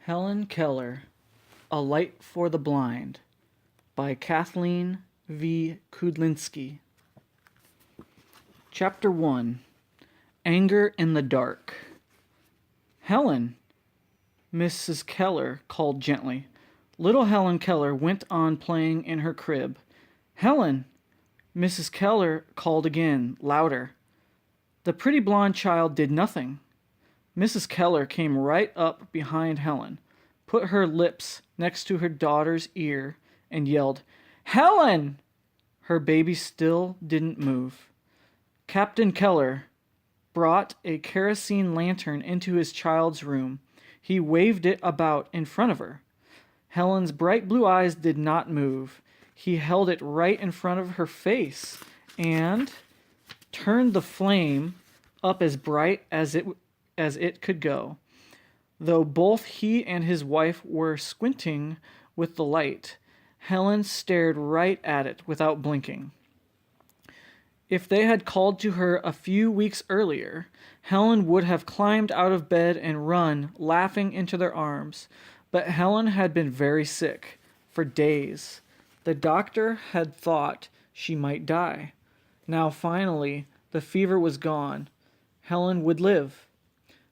Helen Keller, A Light for the Blind by Kathleen V. Kudlinski. Chapter 1. Anger in the Dark. Helen, Mrs. Keller called gently. Little Helen Keller went on playing in her crib. Helen, Mrs. Keller called again, louder. The pretty blonde child did nothing. Mrs. Keller came right up behind Helen, put her lips next to her daughter's ear, and yelled, "Helen!" Her baby still didn't move. Captain Keller brought a kerosene lantern into his child's room. He waved it about in front of her. Helen's bright blue eyes did not move. He held it right in front of her face and turned the flame up as bright as it could go. Though both he and his wife were squinting with the light, Helen stared right at it without blinking. If they had called to her a few weeks earlier, Helen would have climbed out of bed and run, laughing, into their arms. But Helen had been very sick, for days. The doctor had thought she might die. Now, finally, the fever was gone. Helen would live.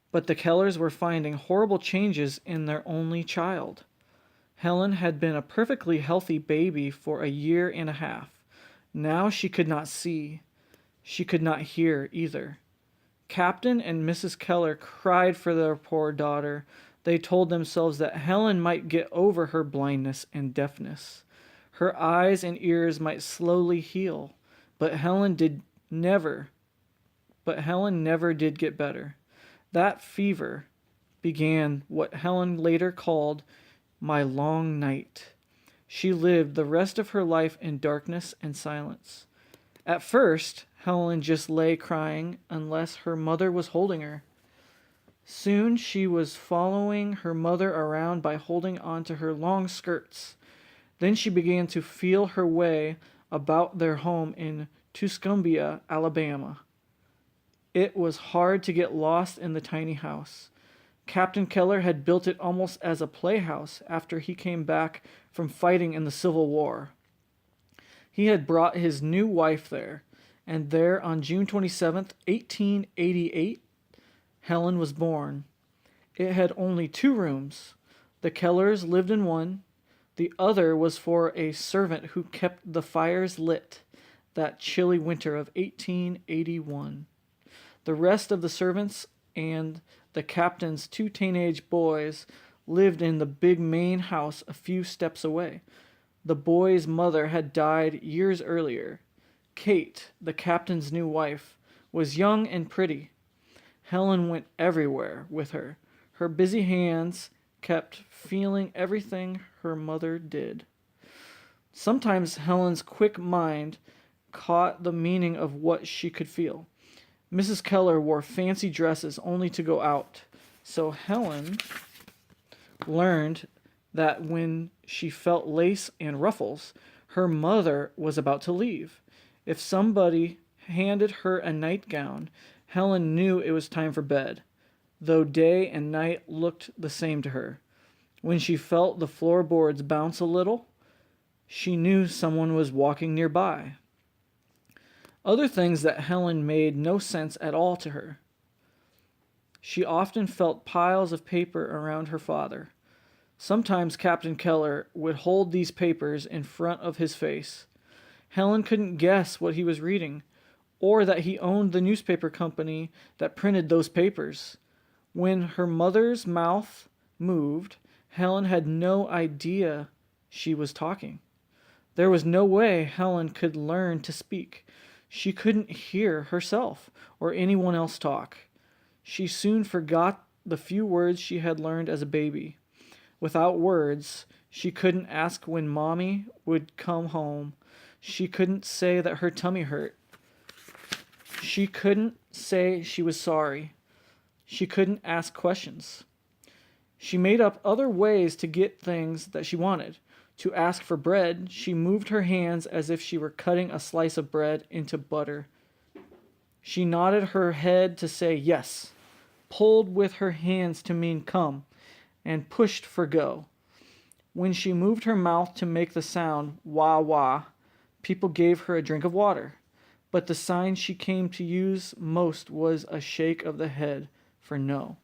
But the Kellers were finding horrible changes in their only child. Helen had been a perfectly healthy baby for a year and a half. Now she could not see. She could not hear either. Captain and Mrs. Keller cried for their poor daughter. They told themselves that Helen might get over her blindness and deafness. Her eyes and ears might slowly heal, but Helen never did get better. That fever began what Helen later called my long night. She lived the rest of her life in darkness and silence. At first, Helen just lay crying unless her mother was holding her. Soon she was following her mother around by holding onto her long skirts. Then she began to feel her way about their home in Tuscumbia, Alabama. It was hard to get lost in the tiny house. Captain Keller had built it almost as a playhouse after he came back from fighting in the Civil War. He had brought his new wife there, and there on June 27th, 1888, Helen was born. It had only 2 rooms. The Kellers lived in one. The other was for a servant who kept the fires lit that chilly winter of 1881. The rest of the servants and the captain's 2 teenage boys lived in the big main house a few steps away. The boys' mother had died years earlier. Kate, the captain's new wife, was young and pretty. Helen went everywhere with her. Her busy hands kept feeling everything her mother did. Sometimes Helen's quick mind caught the meaning of what she could feel. Mrs. Keller wore fancy dresses only to go out, so Helen learned that when she felt lace and ruffles, her mother was about to leave. If somebody handed her a nightgown, Helen knew it was time for bed, though day and night looked the same to her. When she felt the floorboards bounce a little, she knew someone was walking nearby. Other things that Helen made no sense at all to her. She often felt piles of paper around her father. Sometimes Captain Keller would hold these papers in front of his face. Helen couldn't guess what he was reading, or that he owned the newspaper company that printed those papers. When her mother's mouth moved, Helen had no idea she was talking. There was no way Helen could learn to speak. She couldn't hear herself or anyone else talk. She soon forgot the few words she had learned as a baby. Without words, she couldn't ask when Mommy would come home. She couldn't say that her tummy hurt. She couldn't say she was sorry. She couldn't ask questions. She made up other ways to get things that she wanted. To ask for bread, she moved her hands as if she were cutting a slice of bread into butter. She nodded her head to say yes, pulled with her hands to mean come, and pushed for go. When she moved her mouth to make the sound wah wah, people gave her a drink of water. But the sign she came to use most was a shake of the head for no.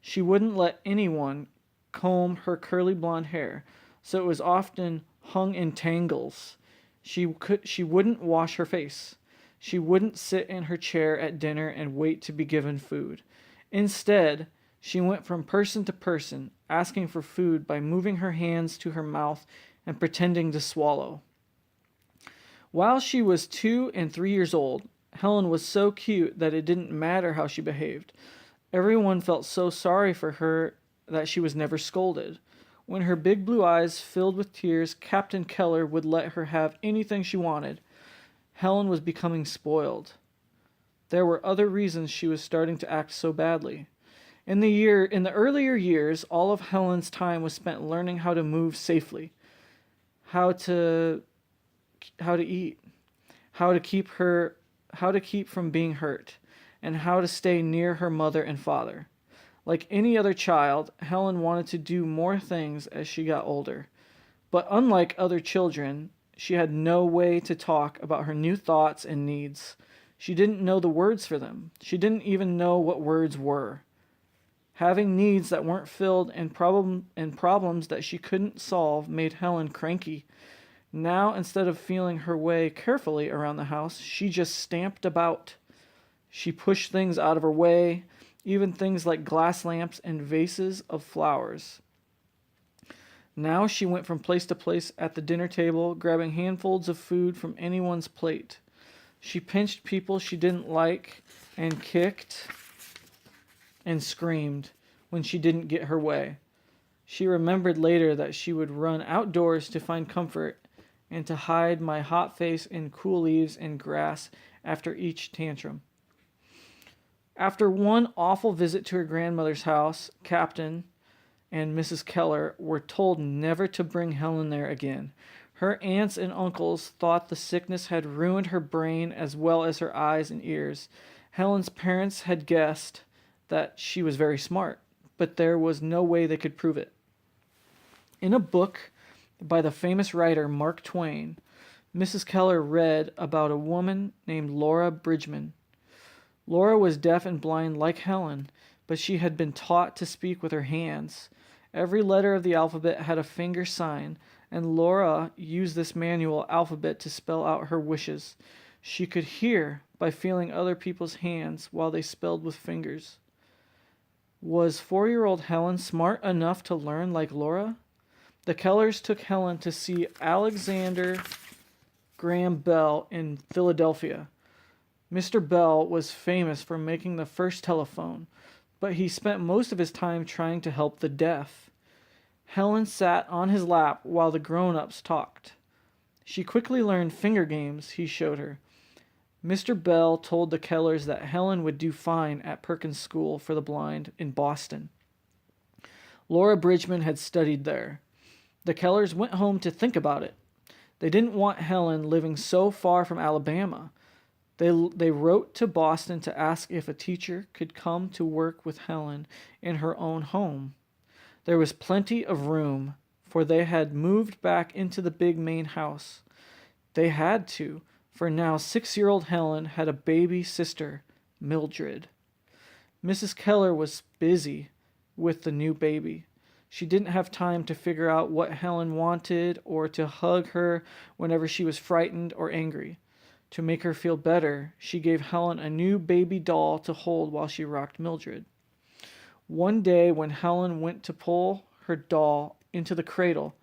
She wouldn't let anyone comb her curly blonde hair, so it was often hung in tangles. She wouldn't wash her face. She wouldn't sit in her chair at dinner and wait to be given food. Instead, she went from person to person, asking for food by moving her hands to her mouth and pretending to swallow. While she was 2 and 3 years old, Helen was so cute that it didn't matter how she behaved. Everyone felt so sorry for her that she was never scolded. When her big blue eyes filled with tears, Captain Keller would let her have anything she wanted. Helen was becoming spoiled. There were other reasons she was starting to act so badly. In the earlier years, all of Helen's time was spent learning how to move safely, how to eat, how to keep from being hurt, and how to stay near her mother and father. Like any other child, Helen wanted to do more things as she got older. But unlike other children, she had no way to talk about her new thoughts and needs. She didn't know the words for them. She didn't even know what words were. Having needs that weren't filled and problems that she couldn't solve made Helen cranky. Now, instead of feeling her way carefully around the house, she just stamped about. She pushed things out of her way, even things like glass lamps and vases of flowers. Now she went from place to place at the dinner table, grabbing handfuls of food from anyone's plate. She pinched people she didn't like and kicked and screamed when she didn't get her way. She remembered later that she would run outdoors to find comfort and to hide my hot face in cool leaves and grass after each tantrum. After one awful visit to her grandmother's house, Captain and Mrs. Keller were told never to bring Helen there again. Her aunts and uncles thought the sickness had ruined her brain as well as her eyes and ears. Helen's parents had guessed that she was very smart, but there was no way they could prove it. In a book by the famous writer Mark Twain, Mrs. Keller read about a woman named Laura Bridgman. Laura was deaf and blind like Helen, but she had been taught to speak with her hands. Every letter of the alphabet had a finger sign, and Laura used this manual alphabet to spell out her wishes. She could hear by feeling other people's hands while they spelled with fingers. Was 4-year-old Helen smart enough to learn like Laura? The Kellers took Helen to see Alexander Graham Bell in Philadelphia. Mr. Bell was famous for making the first telephone, but he spent most of his time trying to help the deaf. Helen sat on his lap while the grown-ups talked. She quickly learned finger games he showed her. Mr. Bell told the Kellers that Helen would do fine at Perkins School for the Blind in Boston. Laura Bridgman had studied there. The Kellers went home to think about it. They didn't want Helen living so far from Alabama. They wrote to Boston to ask if a teacher could come to work with Helen in her own home. There was plenty of room, for they had moved back into the big main house. They had to, for now 6-year-old Helen had a baby sister, Mildred. Mrs. Keller was busy with the new baby. She didn't have time to figure out what Helen wanted or to hug her whenever she was frightened or angry. To make her feel better, she gave Helen a new baby doll to hold while she rocked Mildred. One day when Helen went to pull her doll into the cradle,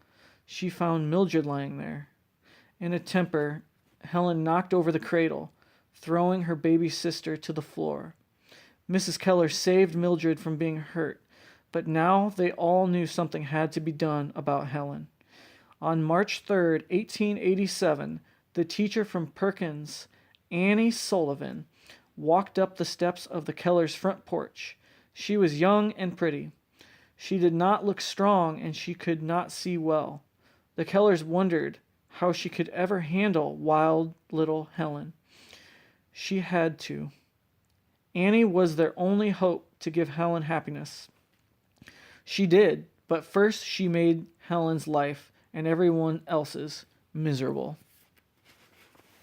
she found Mildred lying there. In a temper, Helen knocked over the cradle, throwing her baby sister to the floor. Mrs. Keller saved Mildred from being hurt, but now they all knew something had to be done about Helen. On March 3rd, 1887, the teacher from Perkins, Annie Sullivan, walked up the steps of the Kellers' front porch. She was young and pretty. She did not look strong, and she could not see well. The Kellers wondered how she could ever handle wild little Helen. She had to. Annie was their only hope to give Helen happiness. She did. But first, she made Helen's life and everyone else's miserable.